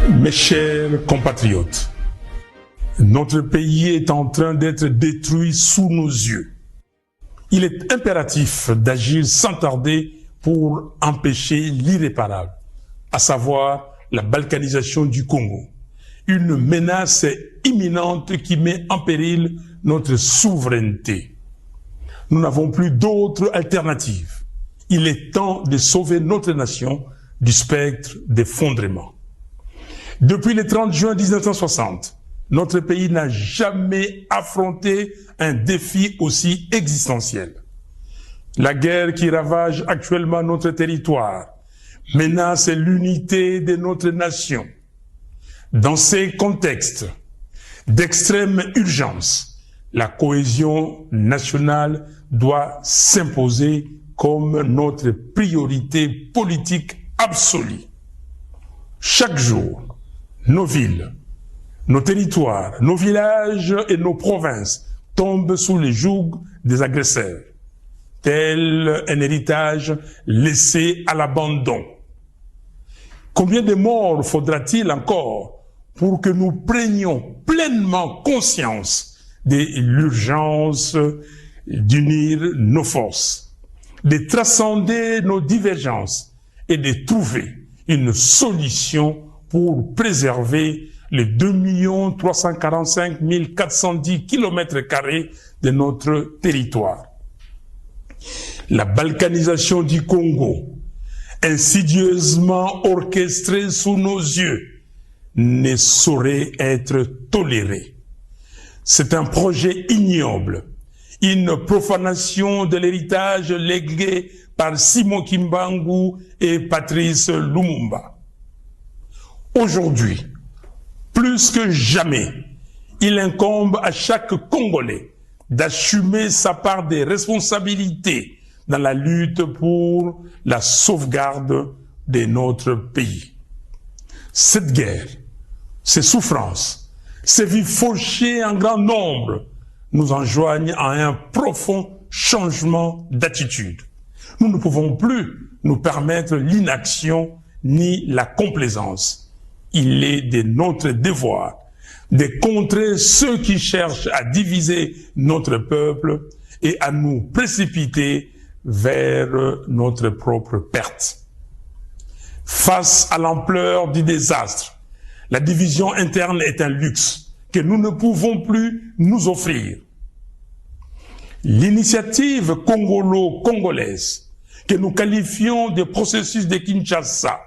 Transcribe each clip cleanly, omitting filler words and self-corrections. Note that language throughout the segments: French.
Mes chers compatriotes, notre pays est en train d'être détruit sous nos yeux. Il est impératif d'agir sans tarder pour empêcher l'irréparable, à savoir la balkanisation du Congo. Une menace imminente qui met en péril notre souveraineté. Nous n'avons plus d'autre alternative. Il est temps de sauver notre nation du spectre d'effondrement. Depuis le 30 juin 1960, notre pays n'a jamais affronté un défi aussi existentiel. La guerre qui ravage actuellement notre territoire menace l'unité de notre nation. Dans ces contextes d'extrême urgence, la cohésion nationale doit s'imposer comme notre priorité politique absolue. Chaque jour, nos villes, nos territoires, nos villages et nos provinces tombent sous le joug des agresseurs, tel un héritage laissé à l'abandon. Combien de morts faudra-t-il encore pour que nous prenions pleinement conscience de l'urgence d'unir nos forces, de transcender nos divergences et de trouver une solution pour préserver les 2 345 410 km² de notre territoire. La balkanisation du Congo, insidieusement orchestrée sous nos yeux, ne saurait être tolérée. C'est un projet ignoble, une profanation de l'héritage légué par Simon Kimbangu et Patrice Lumumba. Aujourd'hui, plus que jamais, il incombe à chaque Congolais d'assumer sa part des responsabilités dans la lutte pour la sauvegarde de notre pays. Cette guerre, ces souffrances, ces vies fauchées en grand nombre nous enjoignent à un profond changement d'attitude. Nous ne pouvons plus nous permettre l'inaction ni la complaisance. Il est de notre devoir de contrer ceux qui cherchent à diviser notre peuple et à nous précipiter vers notre propre perte. Face à l'ampleur du désastre, la division interne est un luxe que nous ne pouvons plus nous offrir. L'initiative congolo-congolaise, que nous qualifions de processus de Kinshasa,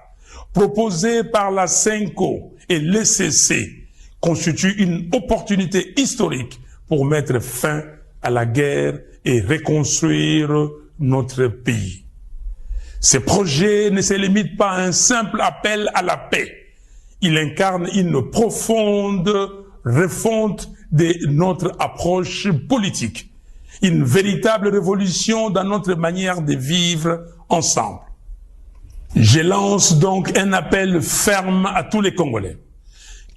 proposée par la CENCO et l'ECC, constitue une opportunité historique pour mettre fin à la guerre et reconstruire notre pays. Ce projet ne se limite pas à un simple appel à la paix. Il incarne une profonde refonte de notre approche politique, une véritable révolution dans notre manière de vivre ensemble. Je lance donc un appel ferme à tous les Congolais,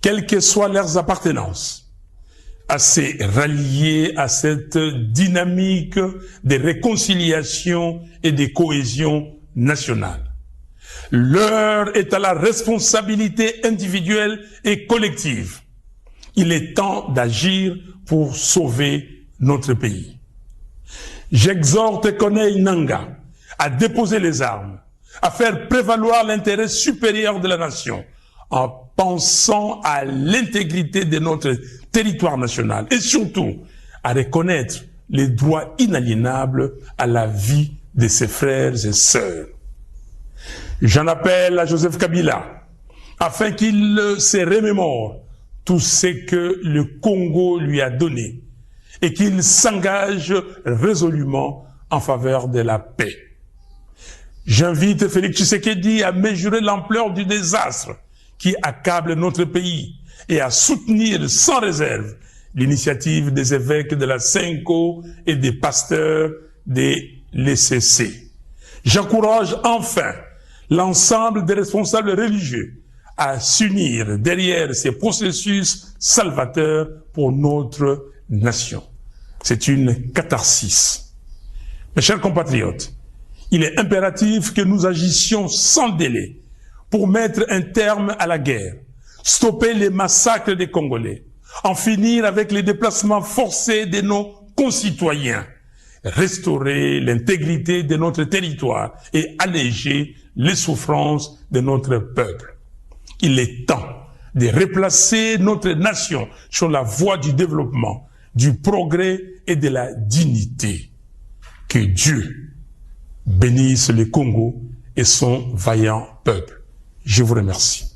quelles que soient leurs appartenances, à se rallier à cette dynamique de réconciliation et de cohésion nationale. L'heure est à la responsabilité individuelle et collective. Il est temps d'agir pour sauver notre pays. J'exhorte Corneille Nangaa à déposer les armes, à faire prévaloir l'intérêt supérieur de la nation, en pensant à l'intégrité de notre territoire national et surtout à reconnaître les droits inaliénables à la vie de ses frères et sœurs. J'en appelle à Joseph Kabila afin qu'il se remémore tout ce que le Congo lui a donné et qu'il s'engage résolument en faveur de la paix. J'invite Félix Tshisekedi à mesurer l'ampleur du désastre qui accable notre pays et à soutenir sans réserve l'initiative des évêques de la CENCO et des pasteurs de l'ECC. J'encourage enfin l'ensemble des responsables religieux à s'unir derrière ces processus salvateurs pour notre nation. C'est une catharsis. Mes chers compatriotes, il est impératif que nous agissions sans délai pour mettre un terme à la guerre, stopper les massacres des Congolais, en finir avec les déplacements forcés de nos concitoyens, restaurer l'intégrité de notre territoire et alléger les souffrances de notre peuple. Il est temps de replacer notre nation sur la voie du développement, du progrès et de la dignité. Que Dieu bénisse le Congo et son vaillant peuple. Je vous remercie.